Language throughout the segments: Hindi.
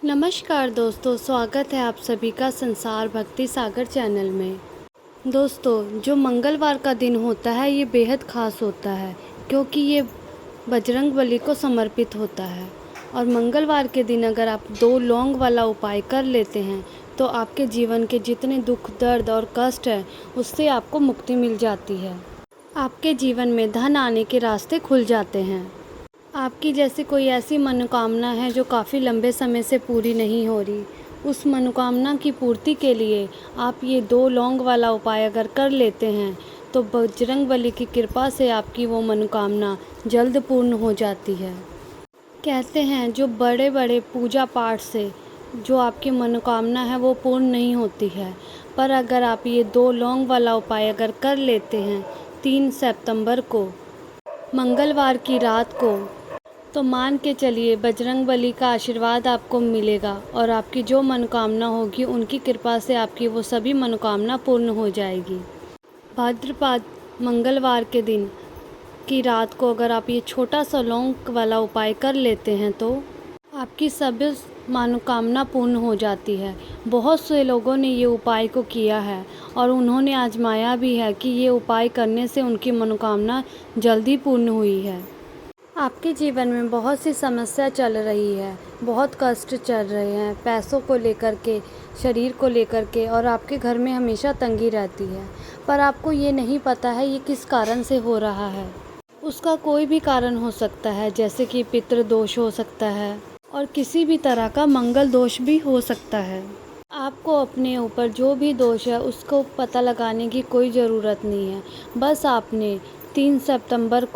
नमस्कार दोस्तों, स्वागत है आप सभी का संसार भक्ति सागर चैनल में। दोस्तों, जो मंगलवार का दिन होता है ये बेहद ख़ास होता है क्योंकि ये बजरंगबली को समर्पित होता है। और मंगलवार के दिन अगर आप 2 लौंग वाला उपाय कर लेते हैं तो आपके जीवन के जितने दुख, दर्द और कष्ट हैं उससे आपको मुक्ति मिल जाती है। आपके जीवन में धन आने के रास्ते खुल जाते हैं। आपकी जैसे कोई ऐसी मनोकामना है जो काफ़ी लंबे समय से पूरी नहीं हो रही, उस मनोकामना की पूर्ति के लिए आप ये 2 लौंग वाला उपाय अगर कर लेते हैं तो बजरंगबली की कृपा से आपकी वो मनोकामना जल्द पूर्ण हो जाती है। कहते हैं जो बड़े बड़े पूजा पाठ से जो आपकी मनोकामना है वो पूर्ण नहीं होती है, पर अगर आप ये 2 लौंग वाला उपाय अगर कर लेते हैं 3 सितंबर को मंगलवार की रात को, तो मान के चलिए बजरंगबली का आशीर्वाद आपको मिलेगा और आपकी जो मनोकामना होगी उनकी कृपा से आपकी वो सभी मनोकामना पूर्ण हो जाएगी। भाद्रपद मंगलवार के दिन की रात को अगर आप ये छोटा सा लौंग वाला उपाय कर लेते हैं तो आपकी सभी मनोकामना पूर्ण हो जाती है। बहुत से लोगों ने ये उपाय को किया है और उन्होंने आजमाया भी है कि ये उपाय करने से उनकी मनोकामना जल्दी पूर्ण हुई है। आपके जीवन में बहुत सी समस्या चल रही है, बहुत कष्ट चल रहे हैं, पैसों को लेकर के, शरीर को लेकर के, और आपके घर में हमेशा तंगी रहती है, पर आपको ये नहीं पता है ये किस कारण से हो रहा है। उसका कोई भी कारण हो सकता है, जैसे कि पितृ दोष हो सकता है और किसी भी तरह का मंगल दोष भी हो सकता है। आपको अपने ऊपर जो भी दोष है उसको पता लगाने की कोई ज़रूरत नहीं है। बस आपने 3 सितंबर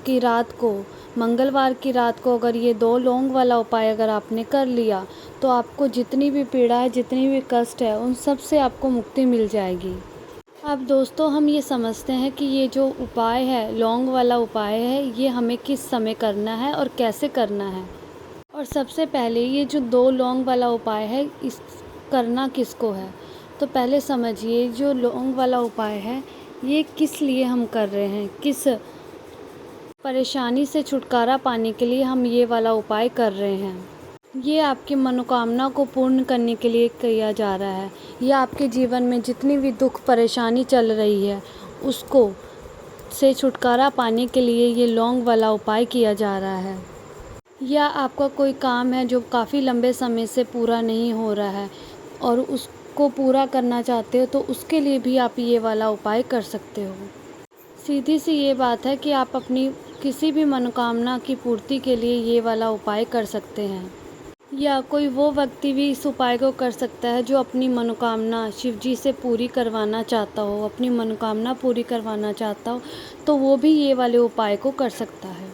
की रात को, मंगलवार की रात को अगर ये 2 लौंग वाला उपाय अगर आपने कर लिया तो आपको जितनी भी पीड़ा है, जितनी भी कष्ट है, उन सब से आपको मुक्ति मिल जाएगी। अब दोस्तों, हम ये समझते हैं कि ये जो उपाय है, लौंग वाला उपाय है, ये हमें किस समय करना है और कैसे करना है। और सबसे पहले ये जो 2 लौंग वाला उपाय है इस करना किसको है, तो पहले समझिए जो लौंग वाला उपाय है ये किस लिए हम कर रहे हैं, किस परेशानी से छुटकारा पाने के लिए हम ये वाला उपाय कर रहे हैं। ये आपकी मनोकामना को पूर्ण करने के लिए किया जा रहा है। यह आपके जीवन में जितनी भी दुख परेशानी चल रही है उसको से छुटकारा पाने के लिए ये लौंग वाला उपाय किया जा रहा है। या आपका कोई काम है जो काफ़ी लंबे समय से पूरा नहीं हो रहा है और उसको पूरा करना चाहते हो तो उसके लिए भी आप ये वाला उपाय कर सकते हो। सीधी सी ये बात है कि आप अपनी किसी भी मनोकामना की पूर्ति के लिए ये वाला उपाय कर सकते हैं। या कोई वो व्यक्ति भी इस उपाय को कर सकता है जो अपनी मनोकामना शिव जी से पूरी करवाना चाहता हो, अपनी मनोकामना पूरी करवाना चाहता हो, तो वो भी ये वाले उपाय को कर सकता है।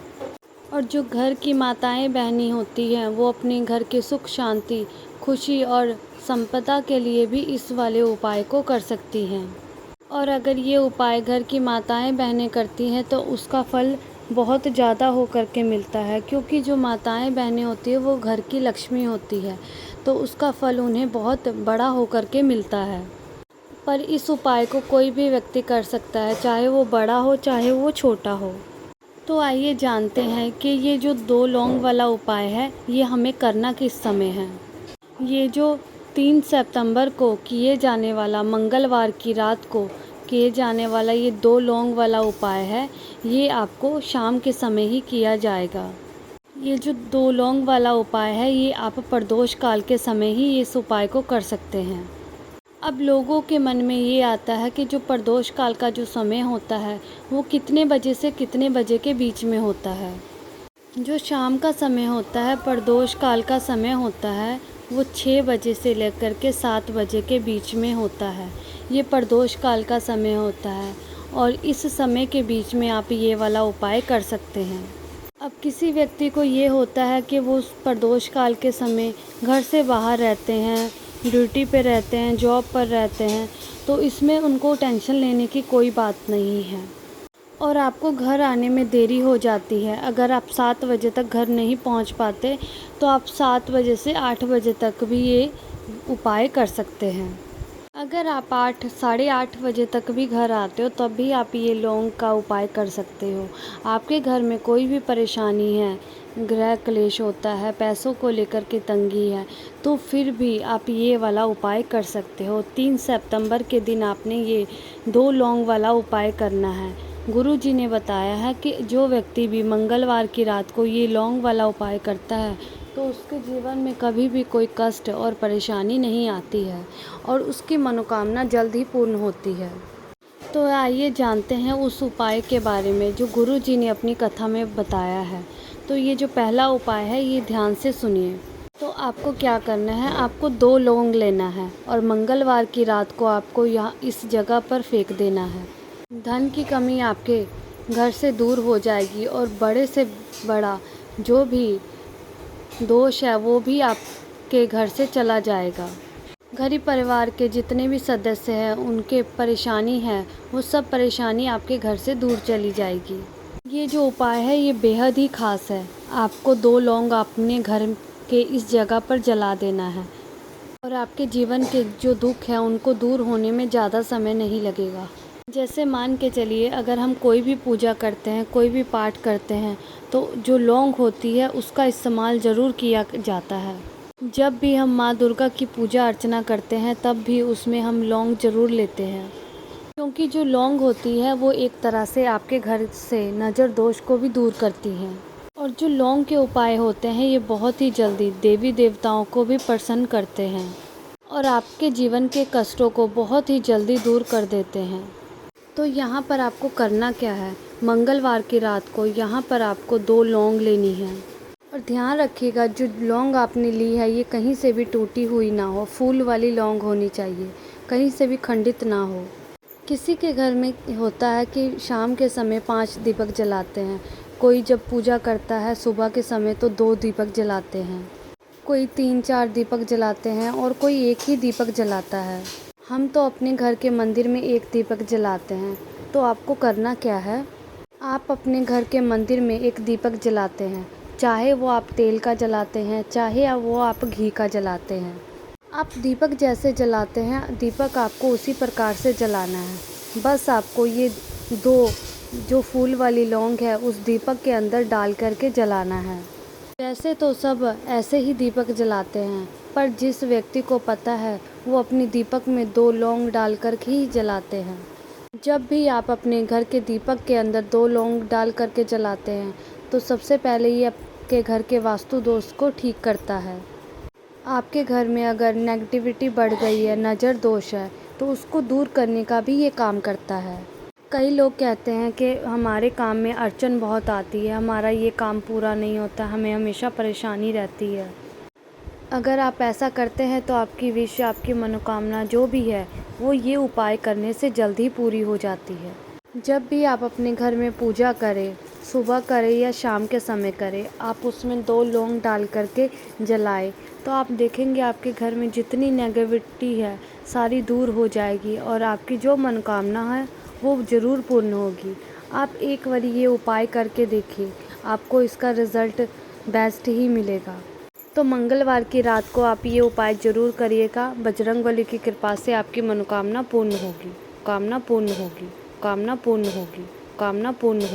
और जो घर की माताएं बहनें होती हैं वो अपने घर के सुख शांति, खुशी और संपदा के लिए भी इस वाले उपाय को कर सकती हैं। और अगर ये उपाय घर की माताएं बहनें करती हैं तो उसका फल बहुत ज़्यादा हो कर के मिलता है, क्योंकि जो माताएं बहनें होती है वो घर की लक्ष्मी होती है, तो उसका फल उन्हें बहुत बड़ा हो कर के मिलता है। पर इस उपाय को कोई भी व्यक्ति कर सकता है, चाहे वो बड़ा हो चाहे वो छोटा हो। तो आइए जानते हैं कि ये जो 2 लौंग वाला उपाय है ये हमें करना किस समय है। ये जो 3 सितंबर को किए जाने वाला, मंगलवार की रात को किए जाने वाला ये 2 लौंग वाला उपाय है, ये आपको शाम के समय ही किया जाएगा। ये जो 2 लौंग वाला उपाय है ये आप प्रदोष काल के समय ही इस उपाय को कर सकते हैं। अब लोगों के मन में ये आता है कि जो प्रदोष काल का जो समय होता है वो कितने बजे से कितने बजे के बीच में होता है। जो शाम का समय होता है, प्रदोष काल का समय होता है, वो 6 बजे से लेकर के 7 बजे के बीच में होता है। ये प्रदोष काल का समय होता है और इस समय के बीच में आप ये वाला उपाय कर सकते हैं। अब किसी व्यक्ति को ये होता है कि वो उस प्रदोष काल के समय घर से बाहर रहते हैं, ड्यूटी पे रहते हैं, जॉब पर रहते हैं, तो इसमें उनको टेंशन लेने की कोई बात नहीं है और आपको घर आने में देरी हो जाती है। अगर आप 7 बजे तक घर नहीं पहुंच पाते तो आप 7 बजे से 8 बजे तक भी ये उपाय कर सकते हैं। अगर आप 8 साढ़े 8 बजे तक भी घर आते हो तब भी आप ये लौंग का उपाय कर सकते हो। आपके घर में कोई भी परेशानी है, गृह क्लेश होता है, पैसों को लेकर के तंगी है, तो फिर भी आप ये वाला उपाय कर सकते हो। 3 सितंबर के दिन आपने ये 2 लौंग वाला उपाय करना है। गुरुजी ने बताया है कि जो व्यक्ति भी मंगलवार की रात को ये लौंग वाला उपाय करता है तो उसके जीवन में कभी भी कोई कष्ट और परेशानी नहीं आती है और उसकी मनोकामना जल्द ही पूर्ण होती है। तो आइए जानते हैं उस उपाय के बारे में जो गुरुजी ने अपनी कथा में बताया है। तो ये जो पहला उपाय है ये ध्यान से सुनिए। तो आपको क्या करना है, आपको 2 लौंग लेना है और मंगलवार की रात को आपको यहाँ इस जगह पर फेंक देना है। धन की कमी आपके घर से दूर हो जाएगी और बड़े से बड़ा जो भी दोष है वो भी आपके घर से चला जाएगा। घर परिवार के जितने भी सदस्य हैं उनके परेशानी है वो सब परेशानी आपके घर से दूर चली जाएगी। ये जो उपाय है ये बेहद ही खास है। आपको 2 लौंग अपने घर के इस जगह पर जला देना है और आपके जीवन के जो दुख है उनको दूर होने में ज़्यादा समय नहीं लगेगा। जैसे मान के चलिए अगर हम कोई भी पूजा करते हैं, कोई भी पाठ करते हैं तो जो लौंग होती है उसका इस्तेमाल ज़रूर किया जाता है। जब भी हम माँ दुर्गा की पूजा अर्चना करते हैं तब भी उसमें हम लौंग ज़रूर लेते हैं, क्योंकि जो लौंग होती है वो एक तरह से आपके घर से नज़र दोष को भी दूर करती है। और जो लौंग के उपाय होते हैं ये बहुत ही जल्दी देवी देवताओं को भी प्रसन्न करते हैं और आपके जीवन के कष्टों को बहुत ही जल्दी दूर कर देते हैं। तो यहाँ पर आपको करना क्या है, मंगलवार की रात को यहाँ पर आपको 2 लौंग लेनी है और ध्यान रखिएगा जो लौंग आपने ली है ये कहीं से भी टूटी हुई ना हो, फूल वाली लौंग होनी चाहिए, कहीं से भी खंडित ना हो। किसी के घर में होता है कि शाम के समय 5 दीपक जलाते हैं, कोई जब पूजा करता है सुबह के समय तो 2 दीपक जलाते हैं, कोई 3-4 दीपक जलाते हैं और कोई एक ही दीपक जलाता है। हम तो अपने घर के मंदिर में 1 दीपक जलाते हैं। तो आपको करना क्या है, आप अपने घर के मंदिर में 1 दीपक जलाते हैं, चाहे वो आप तेल का जलाते हैं चाहे वो आप घी का जलाते हैं। आप दीपक जैसे जलाते हैं दीपक आपको उसी प्रकार से जलाना है। बस आपको ये 2 जो फूल वाली लौंग है उस दीपक के अंदर डाल करके जलाना है। वैसे तो सब ऐसे ही दीपक जलाते हैं पर जिस व्यक्ति को पता है वो अपने दीपक में 2 लौंग डाल कर के ही जलाते हैं। जब भी आप अपने घर के दीपक के अंदर 2 लौंग डाल करके जलाते हैं तो सबसे पहले ये आपके घर के वास्तु दोष को ठीक करता है। आपके घर में अगर नेगेटिविटी बढ़ गई है, नज़र दोष है तो उसको दूर करने का भी ये काम करता है। कई लोग कहते हैं कि हमारे काम में अड़चन बहुत आती है, हमारा ये काम पूरा नहीं होता, हमें हमेशा परेशानी रहती है। अगर आप ऐसा करते हैं तो आपकी विश, आपकी मनोकामना जो भी है वो ये उपाय करने से जल्द ही पूरी हो जाती है। जब भी आप अपने घर में पूजा करें, सुबह करें या शाम के समय करें, आप उसमें 2 लौंग डाल करके जलाएं तो आप देखेंगे आपके घर में जितनी नेगेटिविटी है सारी दूर हो जाएगी और आपकी जो मनोकामना है वो ज़रूर पूर्ण होगी। आप एक बार ये उपाय करके देखिए, आपको इसका रिज़ल्ट बेस्ट ही मिलेगा। तो मंगलवार की रात को आप ये उपाय ज़रूर करिएगा। बजरंगबली की कृपा से आपकी मनोकामना पूर्ण होगी, कामना पूर्ण होगी, कामना पूर्ण होगी, कामना पूर्ण होगी।